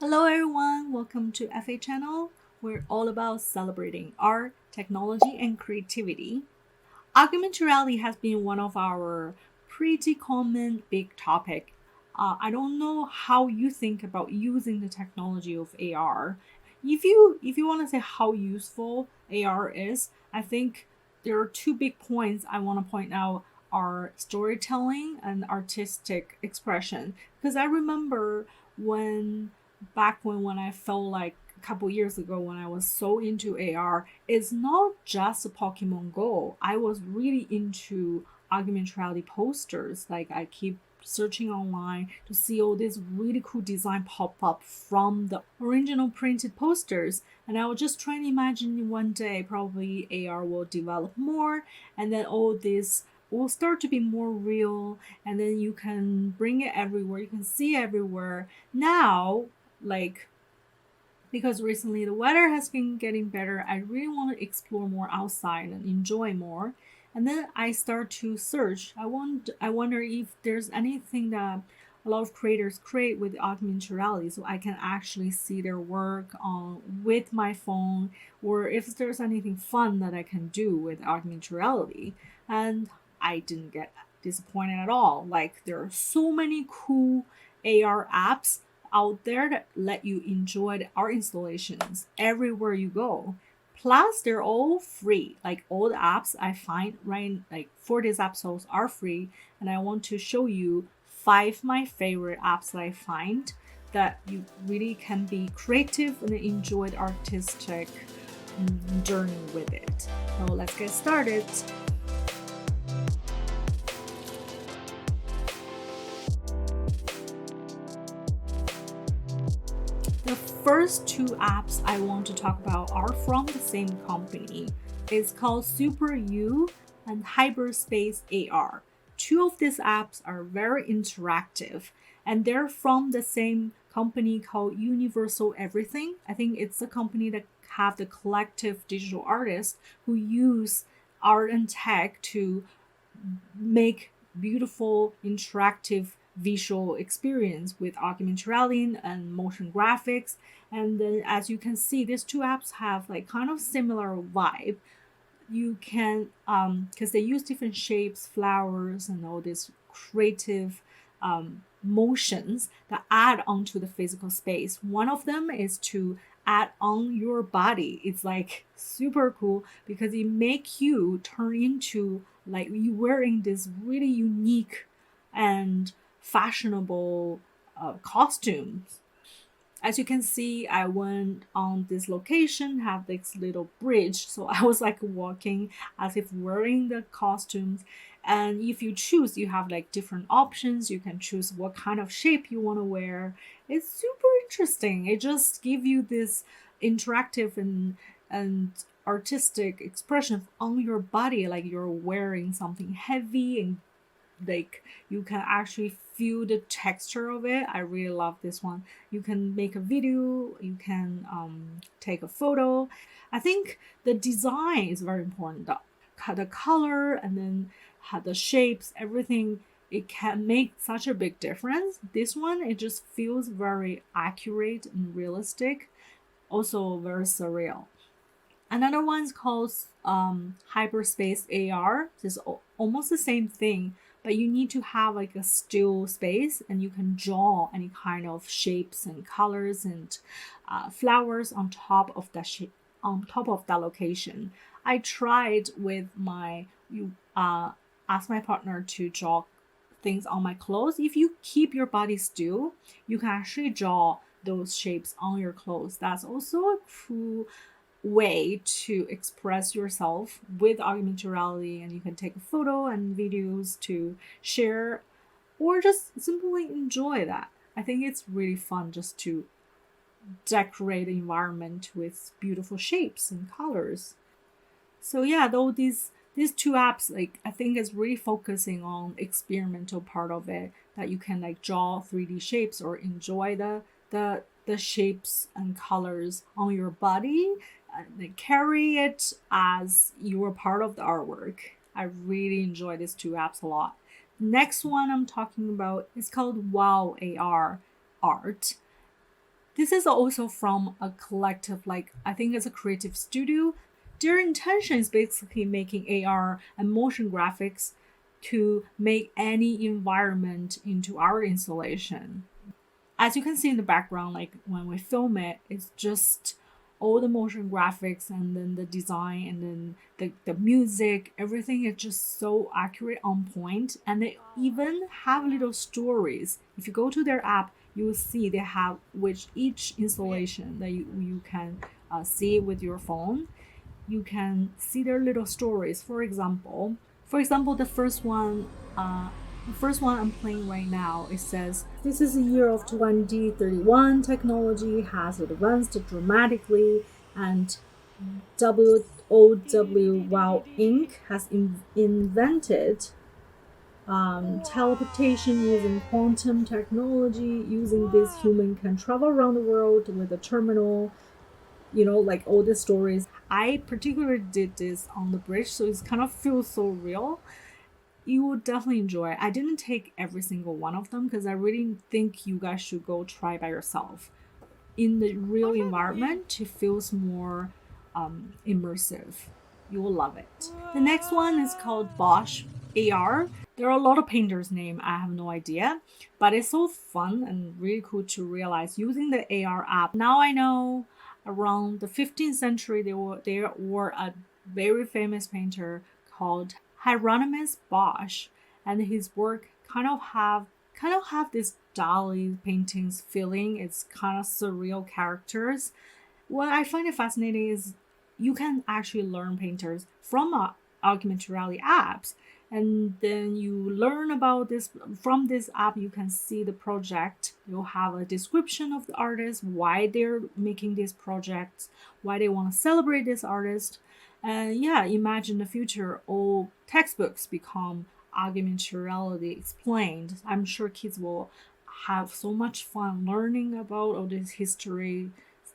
Hello everyone, welcome to FA channel. We're all about celebrating art, technology, and creativity. Augmented reality has been one of our pretty common big topic. I don't know how you think about using the technology of AR. If you want to say how useful AR is, I think there are two big points I want to point out are storytelling and artistic expression. Because I remember when when I felt like a couple years ago when I was so into AR, it's not just Pokemon Go. I was really into augmented reality posters. Like I keep searching online to see all these really cool design pop up from the original printed posters. And I was just trying to imagine one day probably AR will develop more and then all this will start to be more real and then you can bring it everywhere. You can see everywhere. Now, like because recently the weather has been getting better, I really want to explore more outside and enjoy more. And then I start to search. I wonder if there's anything that a lot of creators create with augmented reality so I can actually see their work on with my phone, or if there's anything fun that I can do with augmented reality. And I didn't get disappointed at all. Like there are so many cool AR apps out there that let you enjoy the art installations everywhere you go. Plus, they're all free. Like all the apps I find right like for these episodes are free, and I want to show you five my favorite apps that I find that you really can be creative and enjoy the artistic journey with it. So let's get started. The first two apps I want to talk about are from the same company. It's called Super U and Hyperspace AR. Two of these apps are very interactive and they're from the same company called Universal Everything. I think it's a company that have the collective digital artists who use art and tech to make beautiful interactive visual experience with augmented reality and motion graphics. And then as you can see, these two apps have like kind of similar vibe. You can because they use different shapes, flowers, and all these creative motions that add onto the physical space. One of them is to add on your body. It's like super cool because it make you turn into like you wearing this really unique and fashionable costumes. As you can see, I went on this location, have this little bridge. So I was like walking as if wearing the costumes. And if you choose, you have like different options. You can choose what kind of shape you want to wear. It's super interesting. It just gives you this interactive and artistic expression on your body, like you're wearing something heavy and like you can actually feel the texture of it. I really love this one. You can make a video, you can take a photo. I think the design is very important. The color and then the shapes, everything, it can make such a big difference. This one, it just feels very accurate and realistic, also very surreal. Another one's called Hyperspace AR. It's almost the same thing, but you need to have like a still space and you can draw any kind of shapes and colors and flowers on top of that on top of that location. I tried with my you asked my partner to draw things on my clothes. If you keep your body still, you can actually draw those shapes on your clothes. That's also a cool way to express yourself with augmented reality, and you can take a photo and videos to share or just simply enjoy that. I think it's really fun just to decorate the environment with beautiful shapes and colors. So yeah, though these two apps, like I think is really focusing on experimental part of it, that you can like draw 3D shapes or enjoy the shapes and colors on your body and like, carry it as you are part of the artwork. I really enjoy these two apps a lot. Next one I'm talking about is called WOW AR art. This is also from a collective, like I think it's a creative studio. Their intention is basically making AR and motion graphics to make any environment into art installation. As you can see in the background, like when we film it, it's just all the motion graphics and then the design and then the music, everything is just so accurate on point. And they even have little stories. If you go to their app, you will see they have which each installation that you can see with your phone. You can see their little stories. For example, the first one I'm playing right now, it says, "This is a year of 2031. Technology has advanced dramatically, and WOWAR Inc. has invented teleportation using quantum technology. Using this, human can travel around the world with a terminal." Like all the stories. I particularly did this on the bridge, so it kind of feels so real. You will definitely enjoy it. I didn't take every single one of them because I really think you guys should go try by yourself. In the real environment, it feels more immersive. You will love it. The next one is called Bosch AR. There are a lot of painters' name. I have no idea, but it's so fun and really cool to realize using the AR app. Now I know around the 15th century there were a very famous painter called Hieronymus Bosch, and his work kind of have this Dali paintings feeling. It's kind of surreal characters. What I find it fascinating is you can actually learn painters from augmented reality apps, and then you learn about this from this app. You can see the project. You'll have a description of the artist, why they're making these projects, why they want to celebrate this artist. And yeah, imagine the future all textbooks become augmented reality explained. I'm sure kids will have so much fun learning about all this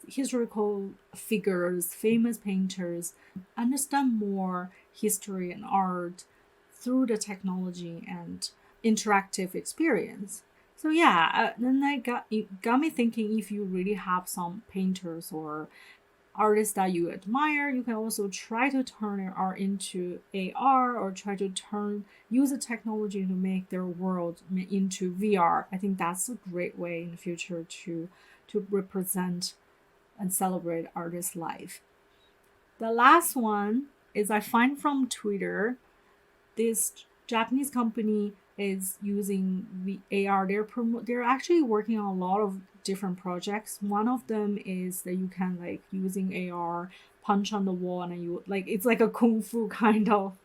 historical figures, famous painters, understand more history and art through the technology and interactive experience. So yeah, then it got me thinking, if you really have some painters or artists that you admire, you can also try to turn your art into AR, or try to use the technology to make their world into VR. I think that's a great way in the future to represent and celebrate artists' life. The last one is I find from Twitter. This Japanese company is using AR. They're actually working on a lot of different projects. One of them is that you can, like, using AR, punch on the wall, and you like it's like a kung fu kind of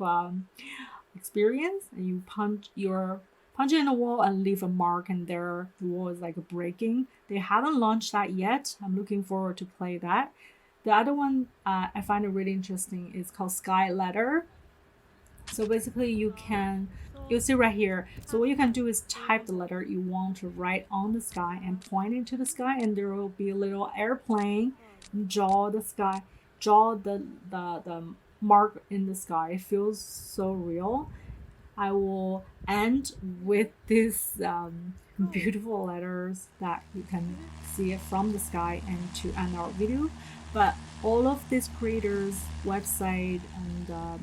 experience, and you punch in the wall and leave a mark, and there the wall is like breaking. They haven't launched that yet. I'm looking forward to play that. The other one I find it really interesting is called Skyletter. So basically you'll see right here. So what you can do is type the letter you want to write on the sky and point it to the sky, and there will be a little airplane draw the mark in the sky. It feels so real. I will end with these beautiful letters that you can see it from the sky, and to end our video. But all of these creators' website and the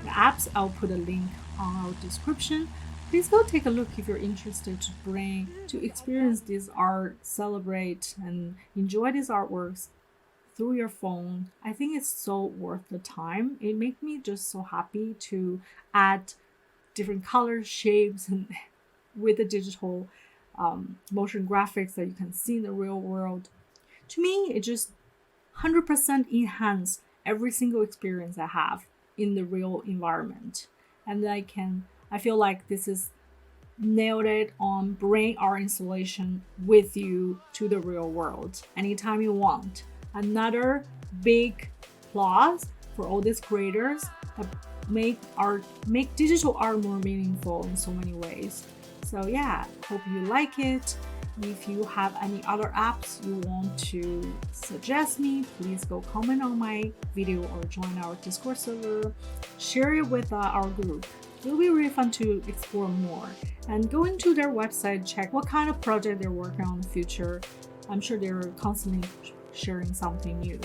apps, I'll put a link on our description. Please go take a look if you're interested to experience this art, celebrate and enjoy these artworks through your phone. I think it's so worth the time. It makes me just so happy to add different colors, shapes, and with the digital motion graphics that you can see in the real world. To me, it just 100% enhance every single experience I have in the real environment. And I feel like this is nailed it on bring our installation with you to the real world anytime you want. Another big applause for all these creators that make digital art more meaningful in so many ways. So yeah, hope you like it. If you have any other apps you want to suggest me, please go comment on my video or join our Discord server. Share it with our group. It will be really fun to explore more. And go into their website, check what kind of project they're working on in the future. I'm sure they're constantly sharing something new.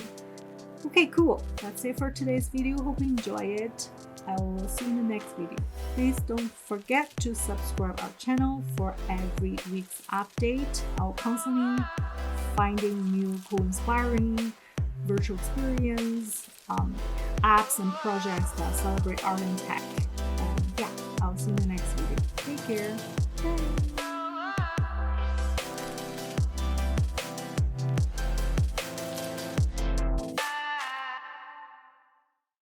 Okay, cool. That's it for today's video. Hope you enjoy it. I will see you in the next video. Please don't forget to subscribe our channel for every week's update. I'll constantly finding new cool, inspiring virtual experience, apps and projects that celebrate art and tech. And yeah, I'll see you in the next video. Take care. Bye.